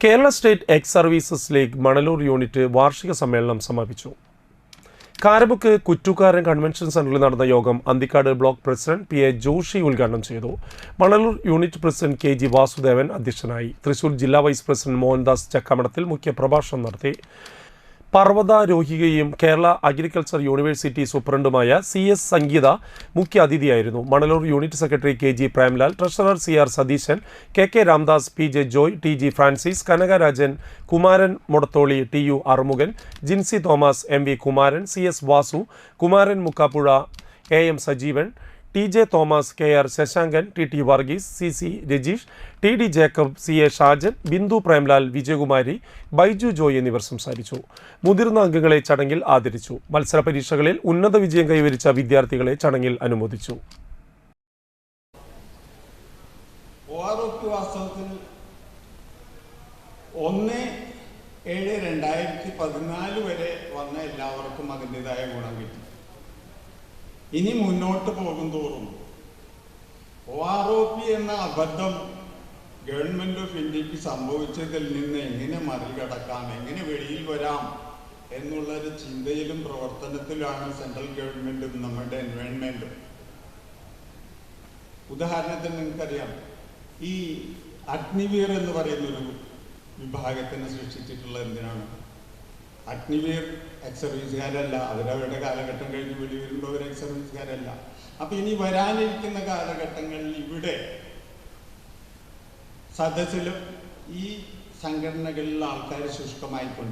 Kerala state ex services league Manalur unit വാർഷിക സമ്മേളനം സമാപിച്ചു. കാരമുക്ക് കുറ്റുകാരൻ കൺവെൻഷൻ സെന്ററിൽ നടന്ന യോഗം Anthikad block president P A Joshi ഉദ്ഘാടനം ചെയ്തു. Manalur unit president K G Vasudevan അധ്യക്ഷനായി. തൃശൂർ ജില്ലാ വൈസ് പ്രസിഡന്റ് മോഹൻദാസ് ചക്കമടത്തിൽ മുഖ്യപ്രഭാഷണം നടത്തി. പർവ്വതാരോഹികയും കേരള അഗ്രികൾച്ചർ യൂണിവേഴ്സിറ്റി സൂപ്രണ്ടുമായ CS സംഗീത മുഖ്യ അതിഥിയായിരുന്നു. Manalur unit secretary K G Premlal, treasurer CR Satheesan, KK Ramdas, PJ Joy, TG Francis, Kanakarajan, Kumaran Mudatholi, TU Arumughan, Jincy Thomas, MV Kumaran, CS Vasu, Kumaran Mukkapuzha, AM Sajeevan, TJ Thomas, KR Sasankan, TT Varghese, CC Rajeesh, TD Jacob, CA Shajan, Bindu Premlal, Vijayakumari, Baiju Joy എന്നിവർ സംസാരിച്ചു. മുതിർന്ന അംഗങ്ങളെ ചടങ്ങിൽ ആദരിച്ചു. മത്സര പരീക്ഷകളിൽ ഉന്നത വിജയം കൈവരിച്ച വിദ്യാർത്ഥികളെ ചടങ്ങിൽ അനുമോദിച്ചു. വാസ്തവത്തിൽ 1/7/2014 വരെ വന്ന എല്ലാവർക്കും അതിൻ്റെതായ ഗുണം കിട്ടി. ഇനി മുന്നോട്ട് പോകും തോറും OROP എന്ന അബദ്ധം ഗവൺമെന്റ് ഓഫ് ഇന്ത്യക്ക് സംഭവിച്ചതിൽ നിന്ന് എങ്ങനെ മറികടക്കാം, എങ്ങനെ വെളിയിൽ വരാം എന്നുള്ളൊരു ചിന്തയിലും പ്രവർത്തനത്തിലാണ് സെൻട്രൽ ഗവൺമെന്റും നമ്മുടെ എൻവയോൺമെന്റും. ഉദാഹരണത്തിന് നിങ്ങൾക്കറിയാം, ഈ അഗ്നിവീർ എന്ന് പറയുന്നൊരു വിഭാഗത്തിനെ സൃഷ്ടിച്ചിട്ടുള്ളത് എന്തിനാണ്? അഗ്നിവീർ എക്സ് സർവീസുകാരല്ല, അവരവരുടെ കാലഘട്ടം കഴിഞ്ഞ് വെളി വരുമ്പോൾ അവർ എക്സ് സർവീസുകാരല്ല. അപ്പൊ ഇനി വരാനിരിക്കുന്ന കാലഘട്ടങ്ങളിൽ ഇവിടെ സദസ്സിലും ഈ സംഘടനകളിൽ ആൾക്കാർ ശുഷ്കമായിക്കൊണ്ട്